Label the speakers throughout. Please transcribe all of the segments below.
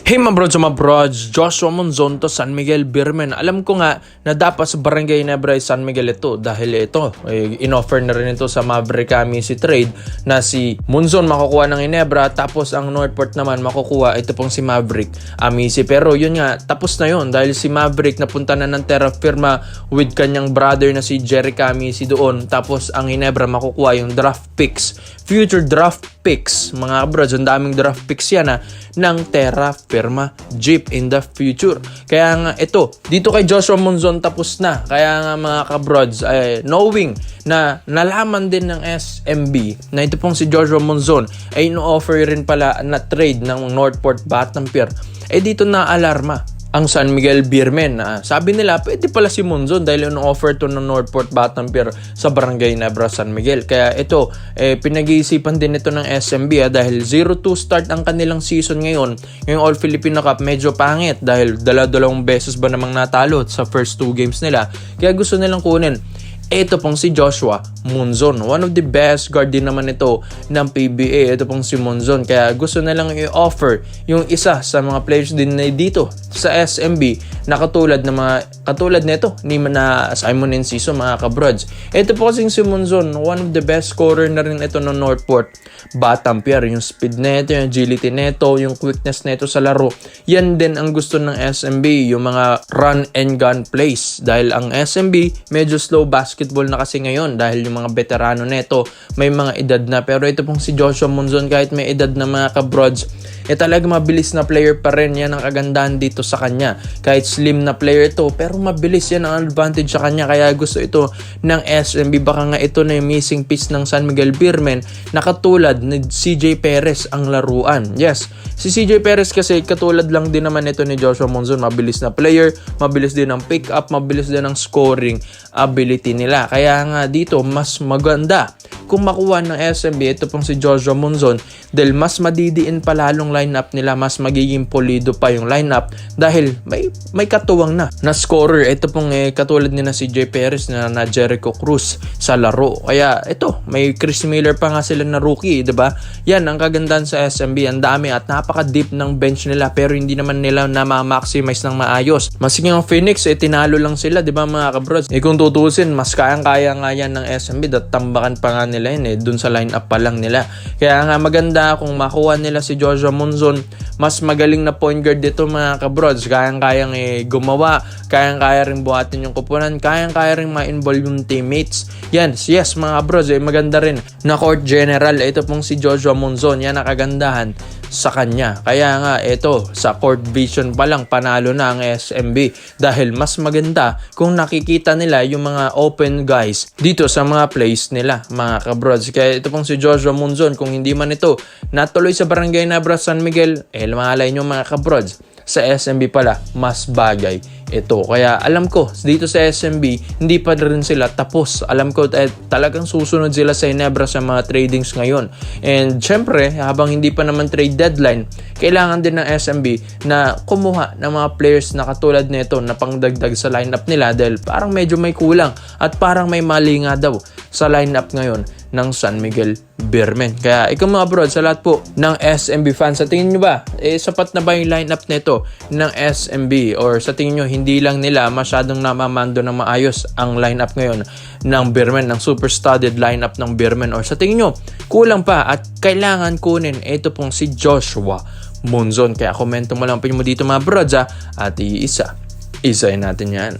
Speaker 1: Hey mga brods, Joshua Monzon to San Miguel Birmen. Alam ko nga na dapat sa Barangay Ginebra San Miguel ito dahil ito, in-offer na rin ito sa Maverick si trade na si Monzon makukuha ng Ginebra tapos ang Northport naman makukuha ito pong si Maverick Amisi. Pero yun nga, tapos na yun dahil si Maverick napunta na ng terra firma with kanyang brother na si Jeric Amisi doon. Tapos ang Ginebra makukuha yung draft picks, future draft picks. Mga brods, ang daming draft picks yan ng terra firma Jeep in the future. Kaya nga ito, dito kay Joshua Monzon tapos na. Kaya nga mga kabrods, knowing na nalaman din ng SMB na ito pong si Joshua Monzon ay ino-offer rin pala na trade ng Northport Batangas, dito na alarma ang San Miguel Birmen. Sabi nila, pwede pala si Monzon dahil ino-offer to ng Northport Batangas sa Barangay Ginebra San Miguel. Kaya ito, pinag-iisipan din ito ng SMB dahil 0-2 start ang kanilang season ngayon. Ngayong All Filipino Cup medyo pangit dahil dalawang beses ba namang natalo sa first 2 games nila. Kaya gusto nilang kunin ito pong si Joshua Monzon. One of the best guard din naman ito ng PBA. Ito pong si Monzon. Kaya gusto na lang i-offer yung isa sa mga players din na dito sa SMB na katulad nito ni Simon Enciso, mga kabrods. Ito po kasing si Monzon, one of the best scorer na rin ito ng Northport Batangas. Yung speed neto, yung agility neto, yung quickness neto sa laro. Yan din ang gusto ng SMB, yung mga run and gun plays. Dahil ang SMB medyo slow basketball na kasi ngayon dahil yung mga veterano neto may mga edad na. Pero ito pong si Joshua Monzon, kahit may edad na, mga kabrods, talaga mabilis na player pa rin. Yan ang kagandahan dito sa kanya. Kahit slim na player ito, pero mabilis, yan ang advantage sa kanya. Kaya gusto ito ng SMB. Baka nga ito na yung missing piece ng San Miguel Birmen na katulad ni CJ Perez ang laruan. Yes, si CJ Perez kasi katulad lang din naman ito ni Joshua Monzon. Mabilis na player, mabilis din ang pick up, mabilis din ang scoring ability nila. Kaya nga dito mas maganda kung makuha ng SMB ito pong si Joshua Monzon dahil mas madidiin pa lalong lineup nila, mas magiging polido pa yung lineup dahil may katuwang na scorer. Ito pong katulad ni na si J. Perez na Jericho Cruz sa laro. Kaya ito, may Chris Miller pa nga sila na rookie, diba? Yan ang kagandahan sa SMB. Ang dami at napaka-deep ng bench nila pero hindi naman nila na ma-maximize ng maayos. Maski ang Phoenix, tinalo lang sila, diba mga kabrods? Kung tutusin, mas kayang-kaya nga yan ng SMB at tambakan pa nga nila yun dun sa lineup pa lang nila. Kaya nga maganda kung makuha nila si Joshua Monzon, mas magaling na point guard dito, mga kabrods. Kayang-kayang gumawa, kayang-kaya rin buhatin yung kupunan, kayang-kaya rin ma-involve yung teammates. Yan, yes mga kabrods, maganda rin na court general. Ito pong si Joshua Monzon, yan ang kagandahan sa kanya. Kaya nga ito, sa court vision pa lang panalo na ang SMB dahil mas maganda kung nakikita nila yung mga open guys dito sa mga plays nila, mga kabrods. Kaya ito pong si Joshua Monzon, kung hindi man ito natuloy sa Barangay Ginebra San Miguel, malay nyo mga kabrods, sa SMB pala mas bagay ito. Kaya alam ko dito sa SMB hindi pa rin sila tapos. Alam ko talagang susunod sila sa Ginebra sa mga tradings ngayon. And syempre, habang hindi pa naman trade deadline, kailangan din ng SMB na kumuha ng mga players na katulad nito na pangdagdag sa lineup nila dahil parang medyo may kulang at parang may mali nga daw sa lineup ngayon ng San Miguel Birmen. Kaya ikaw mga bro, sa lahat po ng SMB fans, sa tingin nyo ba, sapat na ba yung lineup nito ng SMB? Or sa tingin nyo, hindi lang nila masyadong namamando ng maayos ang lineup ngayon ng Birmen, ng super studded lineup ng Birmen? Or sa tingin nyo, kulang pa at kailangan kunin ito pong si Joshua Monzon? Kaya komento mo lang po dito mga bro, at isahin natin yan.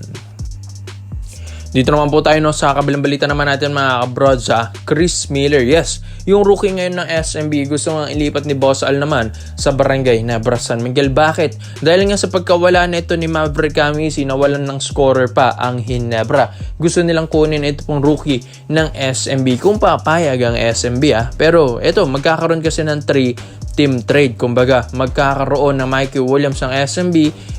Speaker 1: Dito naman po tayo sa kabilang balita naman natin, mga kabrods, Chris Miller. Yes, yung rookie ngayon ng SMB gusto nga ilipat ni Boss Al naman sa Barangay Ginebra San Miguel. Bakit? Dahil nga sa pagkawala nito ni Maverick Amisi, nawalan ng scorer pa ang Ginebra. Gusto nilang kunin ito pong rookie ng SMB kung papayag ang SMB. Pero ito, magkakaroon kasi ng 3-team trade. Kumbaga, magkakaroon ng Mikey Williams ang SMB.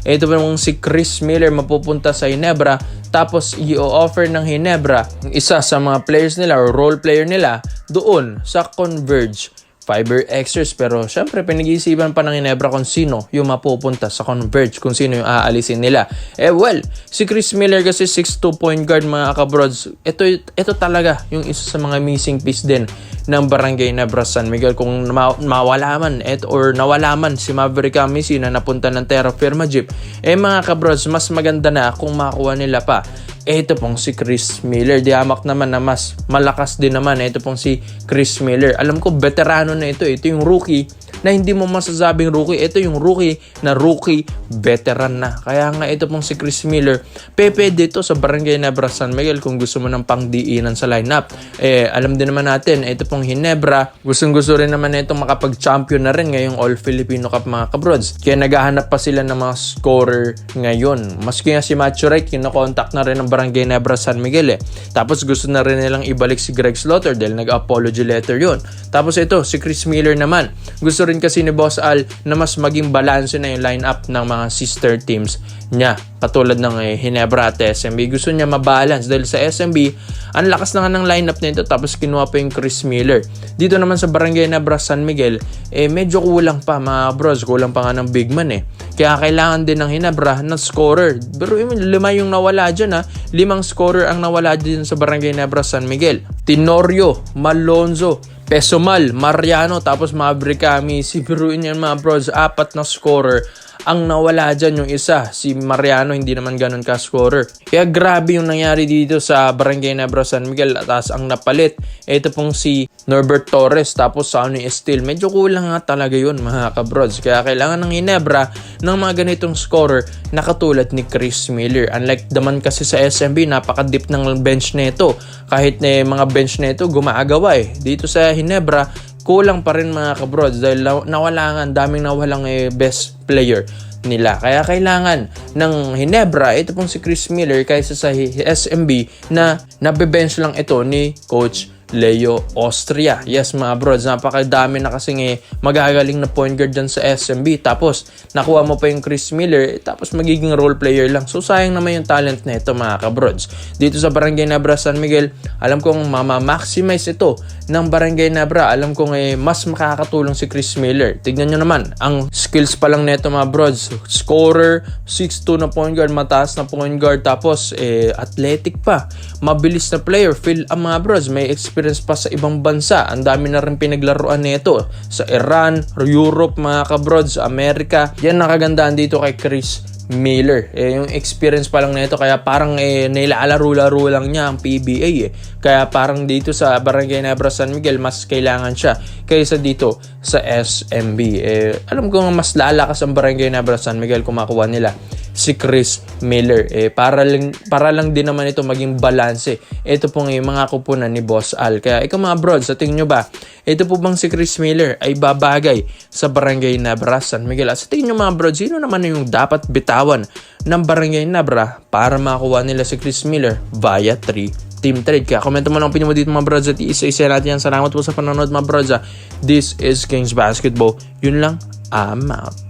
Speaker 1: Ito pong si Chris Miller mapupunta sa Ginebra. Tapos i-offer ng Ginebra isa sa mga players nila or role player nila doon sa Converge Fiber Xers. Pero syempre pinag-iisipan pa ng Ginebra kung sino yung mapupunta sa Converge, kung sino yung aalisin nila. Si Chris Miller kasi 6'2" point guard, mga kabrods. Ito talaga yung isa sa mga missing piece din ng Barangay Nebra San Miguel. Kung nawala man si Maverick Amisi na napunta ng Terra Firma Jeep, mga kabrods, mas maganda na kung makuha nila pa. Ito pong si Chris Miller. Diamak naman na mas malakas din naman. Ito pong si Chris Miller. Alam ko, veterano na ito. Ito yung rookie na hindi mo masasabing rookie. Ito yung rookie na rookie veteran na. Kaya nga ito pong si Chris Miller, pepe dito sa Barangay Nebra San Miguel kung gusto mo ng pangdiinan sa lineup. Alam din naman natin, ito pong Hinebra, gustong-gusto rin naman na itong makapag-champion na rin ngayong All-Filipino Cup, mga kabrods. Kaya naghahanap pa sila ng mga scorer ngayon. Maski nga si Macho Rek, kinokontak na rin ng Barangay Nebra San Miguel Tapos gusto na rin nilang ibalik si Greg Slaughter dahil nag-apology letter yon. Tapos ito, si Chris Miller naman. Gusto rin kasi ni Boss Al na mas maging balanse na yung lineup ng mga sister teams niya. Katulad ng Hinebra at SMB. Gusto niya mabalance dahil sa SMB, ang lakas na nga ng lineup nito tapos kinuha pa yung Chris Miller. Dito naman sa Barangay Nebra San Miguel, medyo kulang pa, mga bros. Kulang pa nga ng big man Kaya kailangan din ng Hinebra na scorer. Pero 5 yung nawala dyan 5 scorer ang nawala dyan sa Barangay Nebra San Miguel. Tenorio, Malonzo, Pesomal, Mariano, tapos Maverick Amisi. Biruin yan, mga bros, 4 na scorer. Ang nawala dyan yung isa, si Mariano, hindi naman ganun ka-scorer. Kaya grabe yung nangyari dito sa Barangay Nebra San Miguel. At ang napalit, ito pong si Norbert Torres, tapos Sonny Estil. Medyo kulang nga talaga yun, mga kabrods. Kaya kailangan ng Hinebra ng mga ganitong scorer na katulad ni Chris Miller. Unlike naman kasi sa SMB, napaka-deep ng bench nito. Kahit mga bench nito gumaagawa Dito sa Hinebra, kulang pa rin, mga kabrods, dahil nawalangan, daming nawalang best player nila. Kaya kailangan ng Hinebra, ito pong si Chris Miller, kaysa sa SMB na nabe-bench lang ito ni Coach Leo Austria. Yes, mga brods, napakadami na kasing magagaling na point guard dyan sa SMB. Tapos, nakuha mo pa yung Chris Miller, tapos magiging role player lang. So, sayang naman yung talent na ito, mga kabrods. Dito sa Barangay Nebra San Miguel, alam kong maximize ito ng Barangay Nebra. Alam kong mas makakatulong si Chris Miller. Tignan nyo naman, ang skills pa lang nito, mga brods. Scorer, 6'2 na point guard, mataas na point guard, tapos athletic pa. Mabilis na player. Feel ang mga brods, may experience pa sa ibang bansa. Ang dami na rin pinaglaruan nito sa Iran, Europe, mga kabrods, Amerika. Yan nakagandaan dito kay Chris Miller. Yung experience pa lang nito, kaya parang nilalaro-laro lang niya ang PBA Kaya parang dito sa Barangay Nebra San Miguel, mas kailangan siya kaysa dito sa SMB. Alam ko nga mas lalakas ang Barangay Nebra San Miguel kung makuha nila si Chris Miller. Para lang din naman ito maging balanse. Ito pong mga kupunan ni Boss Al. Kaya ikaw, mga bro, sa tingin nyo ba, ito po bang si Chris Miller ay babagay sa Barangay Nebra San Miguel? At sa tingin nyo, mga bro, sino naman yung dapat bitawan ng Barangay Nebra para makuha nila si Chris Miller via 3-team trade? Kaya komento mo lang opinion mo dito, mga bro, at isa-isa natin yan. Salamat po sa panonood, mga bro. This is Kings Basketball. Yun lang, I'm out.